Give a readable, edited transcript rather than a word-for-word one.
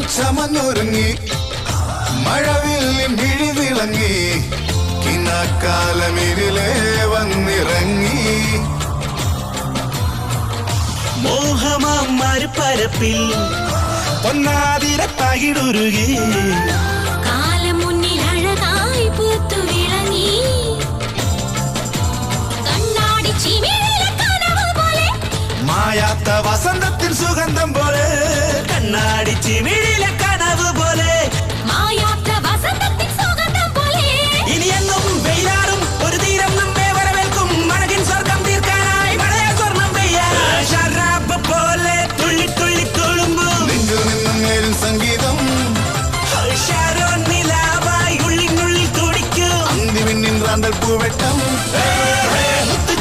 ചമന്നൊരുങ്ങി മഴവില്ലിൻ വിഴിതിളങ്ങി കിനാക്കാലമിരിലേ വന്നിറങ്ങി മോഹമാം മരുപ്പരപ്പിൽ പൊന്നാതിര പകിടുരുകി കാലം മുന്നിൽ അഴകായി പൂത്തു വിളങ്ങി കണ്ണാടി ചിമിഴിലെ കനവ് പോലെ മായാത്ത വസന്തത്തിൻ സുഗന്ധം പോലെ കണ്ണാടി ചിമിഴി